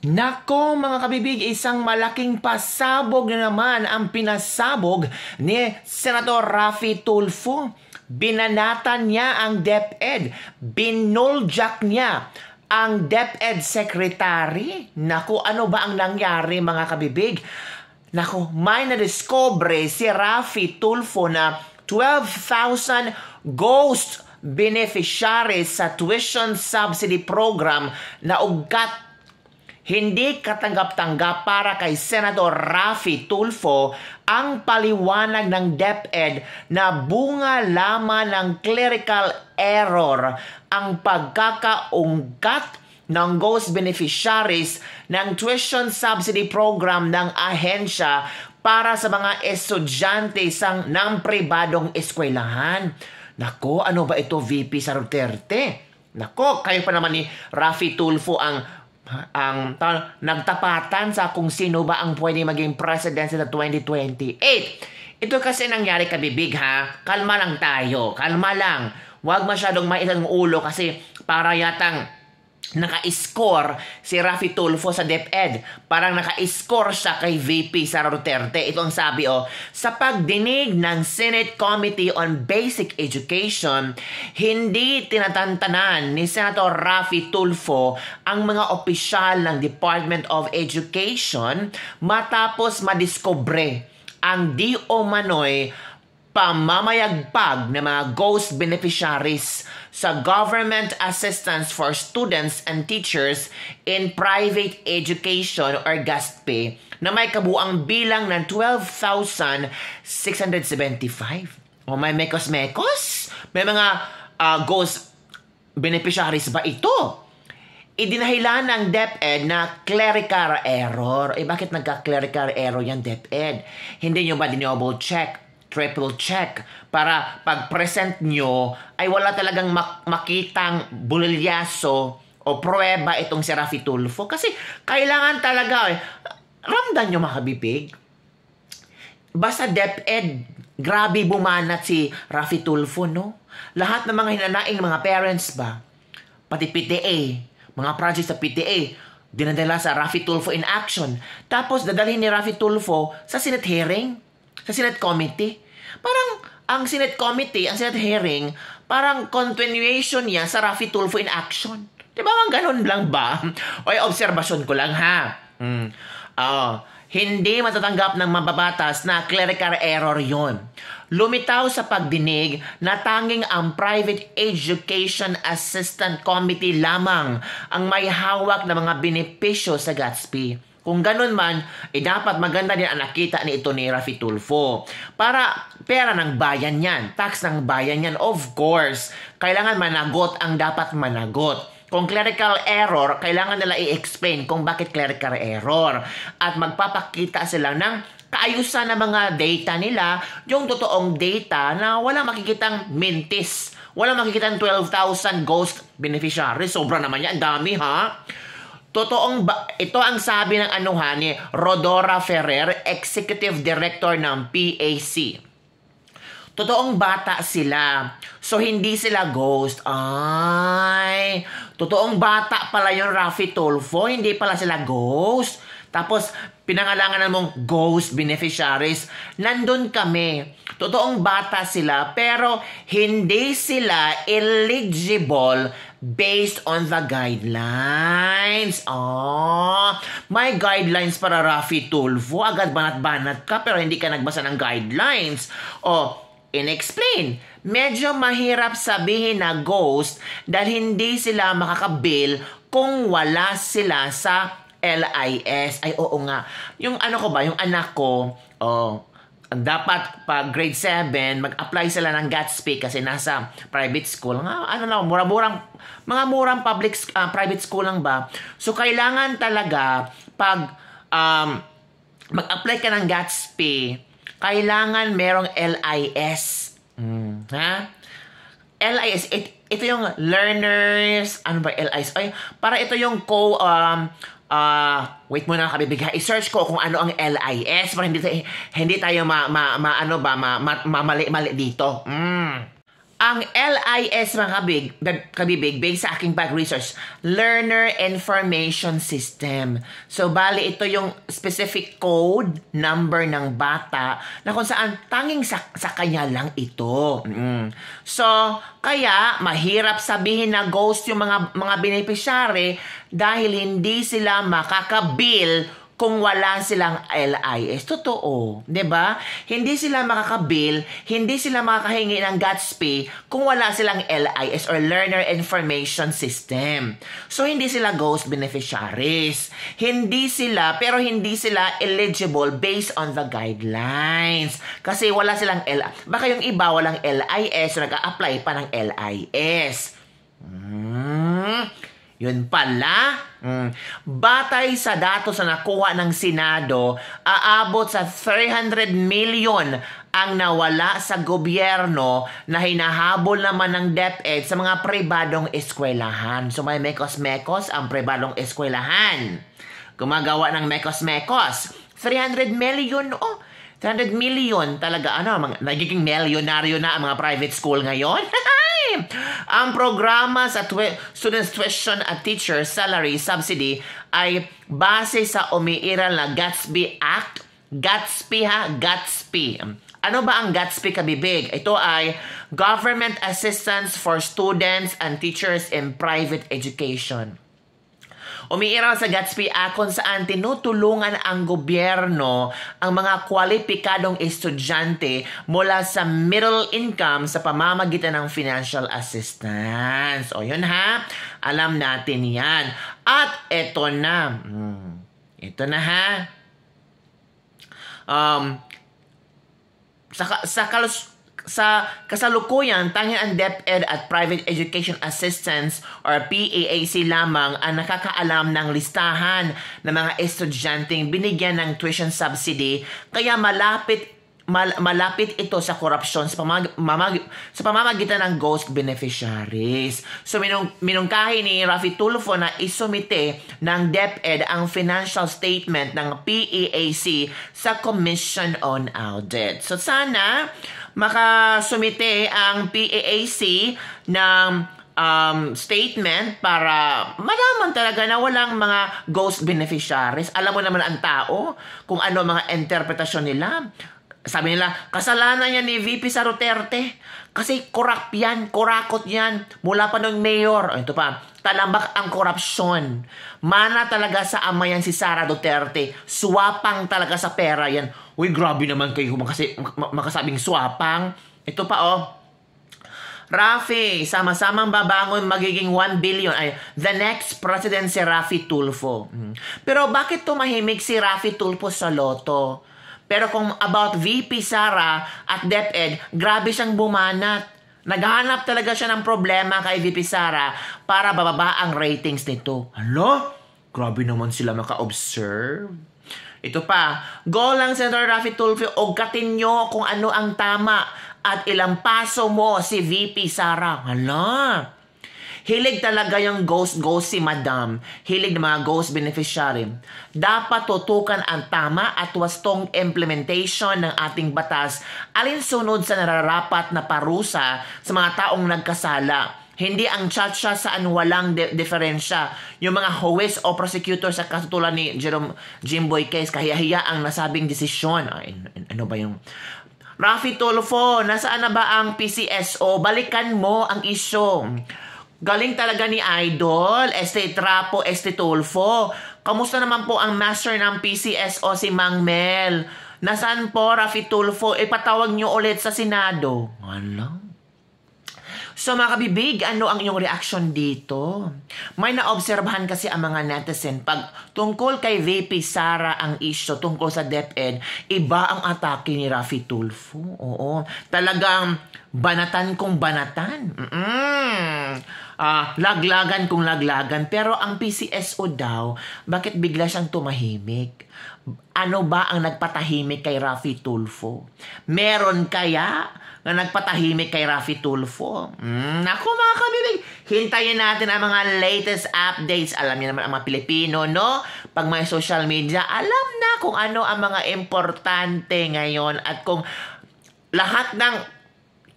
Nako mga kabibig, isang malaking pasabog na naman ang pinasabog ni Senator Raffy Tulfo. Binanatan niya ang DepEd, binuljak niya ang DepEd Secretary. Naku, ano ba ang nangyari mga kabibig? Naku, may nadiscover si Raffy Tulfo na 12,000 ghost beneficiaries sa tuition subsidy program na ugat hindi katanggap-tanggap para kay Senator Raffy Tulfo ang paliwanag ng DepEd na bunga lamang ng clerical error ang pagkakaungkat ng ghost beneficiaries ng tuition subsidy program ng ahensya para sa mga estudyante ng pribadong eskwelahan. Nako, ano ba ito, VP sa Duterte? Nako, kayo pa naman ni Raffy Tulfo ang nagtapatan sa kung sino ba ang pwede maging president sa 2028. Ito kasi nangyari kabibig ha. Kalma lang tayo. Kalma lang. Huwag masyadong maitan ng ulo kasi para yatang naka-score si Raffy Tulfo sa DepEd. Parang naka-score siya kay VP Sara Duterte. Ito ang sabi sa pagdinig ng Senate Committee on Basic Education, hindi tinatantanan ni Senator Raffy Tulfo ang mga opisyal ng Department of Education matapos madiskubre ang di umano'y pamamayagpag ng mga ghost beneficiaries sa Government Assistance for Students and Teachers in Private Education or GASTPE na may kabuang bilang ng 12,675. O may mekos-mekos? May mga ghost beneficiaries ba ito? Idinahilan ng DepEd na clerical error. Bakit nagka-clerical error yan, DepEd? Hindi nyo ba dinouble check? Triple check para pag-present nyo ay wala talagang makitang bulilyaso o pruweba itong si Raffy Tulfo. Kasi kailangan talaga ramdam nyo mga kabibig. Basta DepEd, grabe bumanat si Raffy Tulfo, no? Lahat ng mga hinanaing mga parents ba? Pati PTA, mga projects sa PTA, dinadala sa Raffy Tulfo in action. Tapos dadalhin ni Raffy Tulfo sa Senate hearing, sa Senate Committee. Parang ang Senate Committee, ang Senate hearing, parang continuation niya sa Raffy Tulfo in action. Di ba ganun lang ba? O obserbasyon ko lang ha. Hindi matatanggap ng mababatas na clerical error yon. Lumitaw sa pagdinig na tanging ang Private Education Assistant Committee lamang ang may hawak ng mga benepisyo sa GASTPE. Kung ganun man, dapat maganda din ang nakita ni ito ni Raffy Tulfo. Para pera ng bayan yan, tax ng bayan yan, of course. Kailangan managot ang dapat managot. Kung clerical error, kailangan nila i-explain kung bakit clerical error. At magpapakita sila ng kaayusan ng mga data nila, yung totoong data na walang makikitang mintis. Walang makikitang 12,000 ghost beneficiaries. Sobra naman yan, dami ha? Ito ang sabi ng ni Rodora Ferrer, Executive Director ng PAC. Totoong bata sila. So, hindi sila ghost. Ay, totoong bata pala yung Raffy Tulfo. Hindi pala sila ghost. Tapos, pinangalangan mong ghost beneficiaries. Nandun kami. Totoong bata sila, pero hindi sila eligible based on the guidelines. May guidelines para Raffy Tulfo. Agad banat-banat ka, pero hindi ka nagbasa ng guidelines. In-explain. Medyo mahirap sabihin na ghost dahil hindi sila makakabill kung wala sila sa LIS. Ay, oo nga. Yung yung anak ko, dapat pag grade 7, mag-apply sila ng GASTPE kasi nasa private school. Mga murang private school lang ba? So, kailangan talaga pag mag-apply ka ng GASTPE, kailangan merong LIS. LIS, ito yung learners, LIS? Ay, para ito yung wait muna kabibig, i-search ko kung ano ang LIS para hindi tayo mamali-mali dito. Ang LIS, mga kabibig, based sa aking pag-research, Learner Information System. So, bali, ito yung specific code number ng bata na kung saan tanging sa kanya lang ito. So, kaya, mahirap sabihin na ghost yung mga beneficiary dahil hindi sila makakabill kung wala silang LIS. Totoo, 'di ba? Hindi sila makakabill, hindi sila makakahingi ng GATSP kung wala silang LIS or Learner Information System. So hindi sila ghost beneficiaries. Hindi sila eligible based on the guidelines. Kasi wala silang LIS. Baka yung iba walang LIS, so nag-a-apply pa ng LIS. Yun pala. Batay sa datos na nakuha ng Senado, aabot sa 300 million ang nawala sa gobyerno na hinahabol naman ng DepEd sa mga pribadong eskwelahan. So may mekos-mekos ang pribadong eskwelahan. Gumagawa ng mekos-mekos. 300 million, 300 million talaga, nagiging milyonaryo na ang mga private school ngayon. Ang programa sa Students Tuition at Teacher Salary Subsidy ay base sa umiiral na Gatsby Act. Gatsby. Ano ba ang Gatsby, kabibig? Ito ay Government Assistance for Students and Teachers in Private Education. Umiiral sa Gatsby Act kung saan tinutulungan ang gobyerno ang mga kwalipikadong estudyante mula sa middle income sa pamamagitan ng financial assistance. O yun ha, alam natin yan. At eto na. Ito na ha. Sa kasalukuyan, tanging ang DepEd at Private Education Assistance or PEAC lamang ang nakakaalam ng listahan ng mga estudyanteng binigyan ng tuition subsidy, kaya malapit ito sa korupsyon sa pamamagitan ng ghost beneficiaries. So minungkahi ni Raffy Tulfo na isumite ng DepEd ang financial statement ng PEAC sa Commission on Audit. So sana makasumite ang PEAC ng statement para malaman talaga na walang mga ghost beneficiaries. Alam mo naman ang tao kung ano mga interpretasyon nila. Sabi nila, kasalanan yan ni VP Sara Duterte kasi korap yan, kurakot yan mula pa ng mayor. Ito pa, talambak ang korupsyon. Mana talaga sa ama yan si Sara Duterte. Swapang talaga sa pera yan. Uy, grabe naman kayo kasi makasabing swapang. Ito pa Raffy, sama-samang babangon magiging 1 billion. Ay, the next president si Raffy Tulfo. Pero bakit tumahimik si Raffy Tulfo sa loto? Pero kung about VP Sara at DepEd, grabe siyang bumanat. Naghahanap talaga siya ng problema kay VP Sara para bababa ang ratings nito. Hala? Grabe naman sila maka-observe. Ito pa, go lang Senator Raffy Tulfo, ugatin nyo kung ano ang tama at ilang paso mo si VP Sara. Hala? Hilig talaga yung ghost si Madam. Hilig ng mga ghost beneficiary. Dapat tutukan ang tama at wastong implementation ng ating batas alinsunod sa nararapat na parusa sa mga taong nagkasala. Hindi ang tsa-tsa saan walang diferensya. Yung mga huwes o prosecutor sa katulad ni Jimboy case, kahiya-hiya ang nasabing desisyon. Ano ba yung... Raffy Tulfo, nasaan na ba ang PCSO? Balikan mo ang isyo. Galing talaga ni Idol, Trapo, Tulfo. Kamusta naman po ang master ng PCSO si Mang Mel? Nasaan po, Raffy Tulfo? Ipatawag nyo ulit sa Senado. Ano? So mga kabibig, ano ang iyong reaction dito? May naobserbahan kasi ang mga netizen pag tungkol kay VP Sara ang issue tungkol sa DepEd, iba ang atake ni Raffy Tulfo. Oo, talagang banatan kung banatan. Laglagan kung laglagan. Pero ang PCSO daw, bakit bigla siyang tumahimik? Ano ba ang nagpatahimik kay Raffy Tulfo? Meron kaya na nagpatahimik kay Raffy Tulfo? Naku mga kabibig, hintayin natin ang mga latest updates. Alam niyo naman ang mga Pilipino, no? Pag may social media, alam na kung ano ang mga importante ngayon at kung lahat ng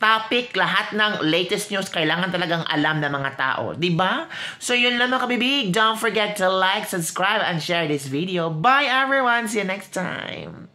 topic, lahat ng latest news, kailangan talagang alam ng mga tao. Diba? So yun lang mga kabibig. Don't forget to like, subscribe, and share this video. Bye everyone! See you next time!